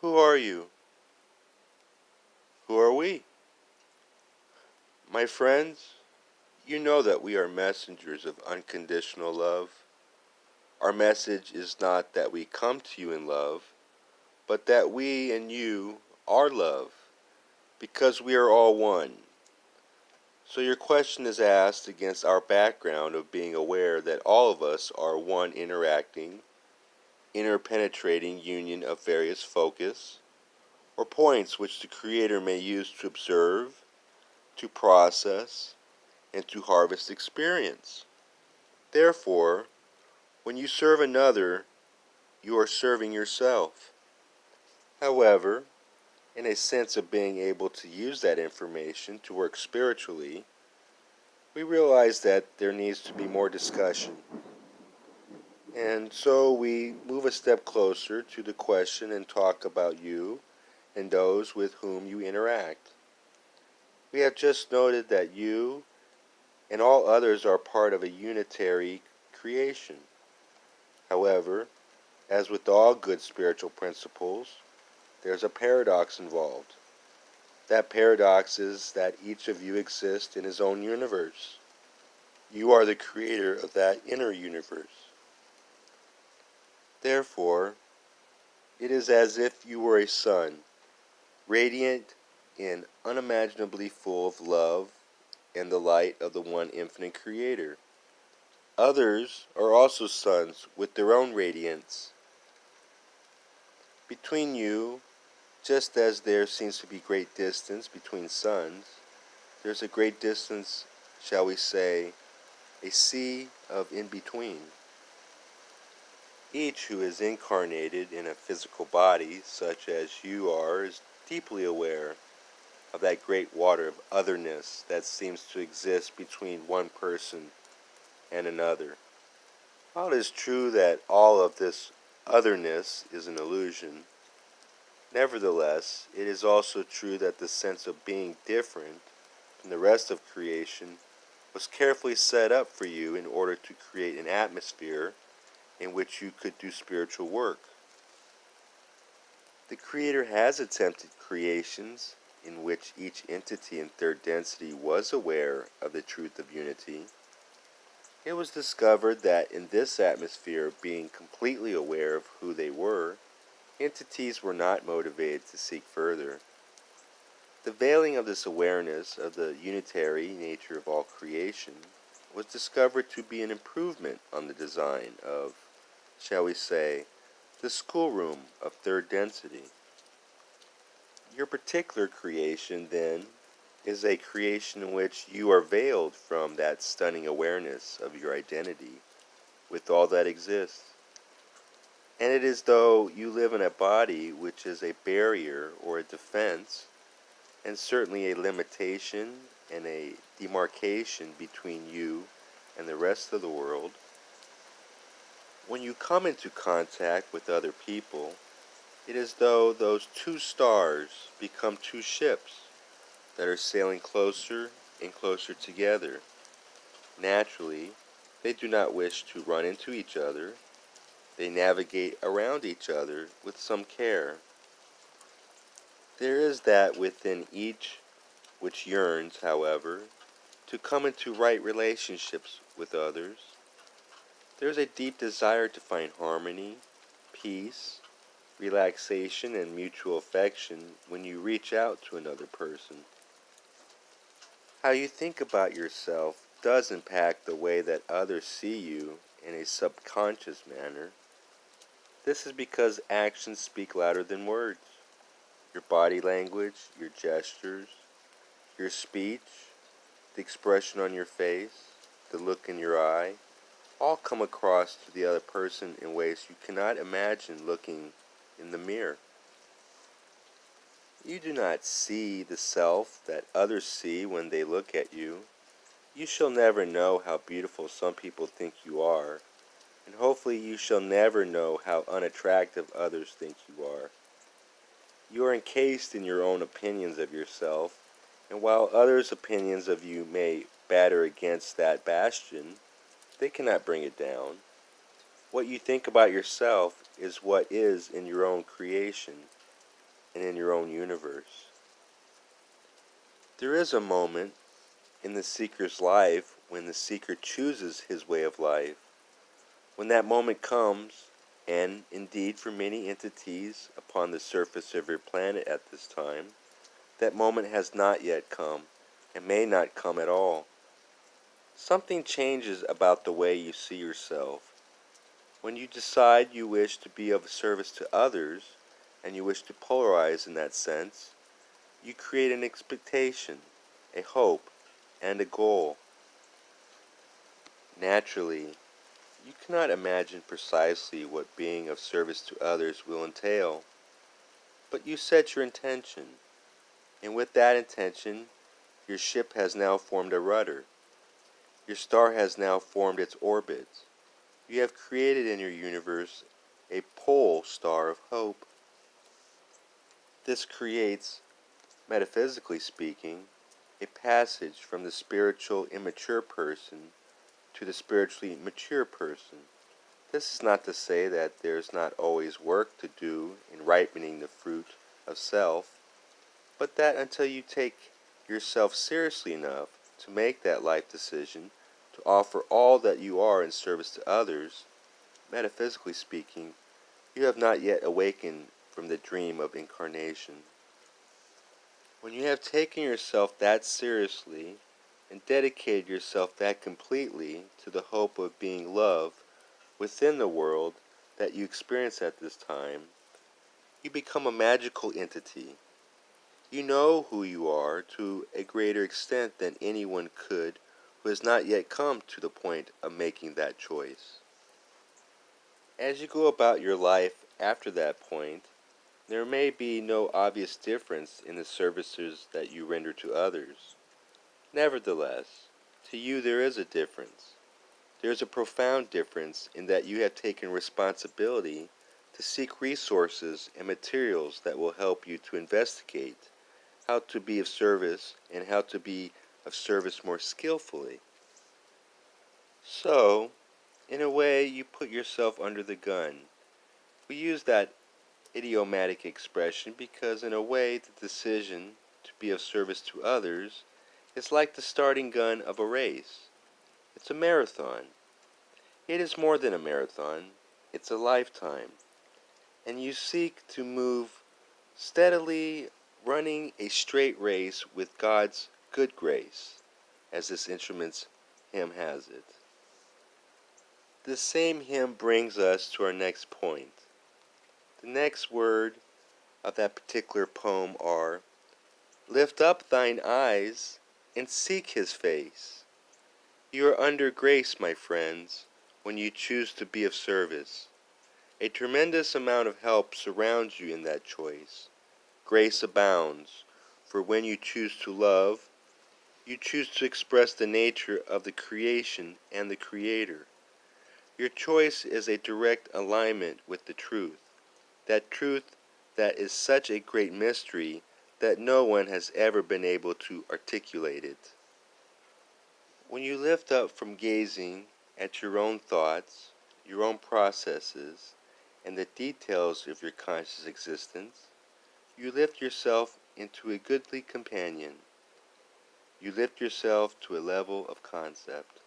Who are you? Who are we? My friends, you know that we are messengers of unconditional love. Our message is not that we come to you in love, but that we and you are love, because we are all one. So your question is asked against our background of being aware that all of us are one interacting, interpenetrating union of various focus, or points which the Creator may use to observe, to process, and to harvest experience. Therefore, when you serve another, you are serving yourself. However, in a sense of being able to use that information to work spiritually, we realize that there needs to be more discussion. And so we move a step closer to the question and talk about you and those with whom you interact. We have just noted that you and all others are part of a unitary creation. However, as with all good spiritual principles, there's a paradox involved. That paradox is that each of you exists in his own universe. You are the creator of that inner universe. Therefore, it is as if you were a sun, radiant and unimaginably full of love and the light of the one infinite creator. Others are also suns with their own radiance. Between you, just as there seems to be great distance between suns, there's a great distance, shall we say, a sea of in-between. Each who is incarnated in a physical body, such as you are, is deeply aware of that great water of otherness that seems to exist between one person and another. While it is true that all of this otherness is an illusion, nevertheless, it is also true that the sense of being different from the rest of creation was carefully set up for you in order to create an atmosphere in which you could do spiritual work. The Creator has attempted creations in which each entity in third density was aware of the truth of unity. It was discovered that in this atmosphere of being completely aware of who they were, entities were not motivated to seek further. The veiling of this awareness of the unitary nature of all creation was discovered to be an improvement on the design of, shall we say, the schoolroom of third density. Your particular creation, then, is a creation in which you are veiled from that stunning awareness of your identity with all that exists. And it is though you live in a body which is a barrier or a defense, and certainly a limitation and a demarcation between you and the rest of the world. When you come into contact with other people, it is though those two stars become two ships that are sailing closer and closer together. Naturally, they do not wish to run into each other. They navigate around each other with some care. There is that within each which yearns, however, to come into right relationships with others. There is a deep desire to find harmony, peace, relaxation, and mutual affection when you reach out to another person. How you think about yourself does impact the way that others see you in a subconscious manner. This is because actions speak louder than words. Your body language, your gestures, your speech, the expression on your face, the look in your eye, all come across to the other person in ways you cannot imagine looking in the mirror. You do not see the self that others see when they look at you. You shall never know how beautiful some people think you are, and hopefully you shall never know how unattractive others think you are. You are encased in your own opinions of yourself, and while others' opinions of you may batter against that bastion, they cannot bring it down. What you think about yourself is what is in your own creation. and in your own universe. There is a moment in the seeker's life when the seeker chooses his way of life. When that moment comes, and indeed for many entities upon the surface of your planet at this time, that moment has not yet come, and may not come at all. Something changes about the way you see yourself. When you decide you wish to be of service to others, and you wish to polarize in that sense, you create an expectation, a hope, and a goal. Naturally, you cannot imagine precisely what being of service to others will entail, but you set your intention, and with that intention, your ship has now formed a rudder. Your star has now formed its orbit. You have created in your universe a pole star of hope. This creates, metaphysically speaking, a passage from the spiritual immature person to the spiritually mature person. This is not to say that there is not always work to do in ripening the fruit of self, but that until you take yourself seriously enough to make that life decision to offer all that you are in service to others, metaphysically speaking, you have not yet awakened from the dream of incarnation. When you have taken yourself that seriously and dedicated yourself that completely to the hope of being love within the world that you experience at this time, you become a magical entity. You know who you are to a greater extent than anyone could who has not yet come to the point of making that choice. As you go about your life after that point, there may be no obvious difference in the services that you render to others. Nevertheless, to you there is a difference. There is a profound difference in that you have taken responsibility to seek resources and materials that will help you to investigate how to be of service and how to be of service more skillfully. So, in a way, you put yourself under the gun. We use that idiomatic expression because in a way the decision to be of service to others is like the starting gun of a race. It's a marathon. It is more than a marathon. It's a lifetime. And you seek to move steadily, running a straight race with God's good grace, as this instrument's hymn has it. This same hymn brings us to our next point. The next word of that particular poem are, "Lift up thine eyes and seek his face." You are under grace, my friends, when you choose to be of service. A tremendous amount of help surrounds you in that choice. Grace abounds, for when you choose to love, you choose to express the nature of the creation and the Creator. Your choice is a direct alignment with the truth, that truth that is such a great mystery that no one has ever been able to articulate it. When you lift up from gazing at your own thoughts, your own processes, and the details of your conscious existence, you lift yourself into a goodly companion. You lift yourself to a level of concept.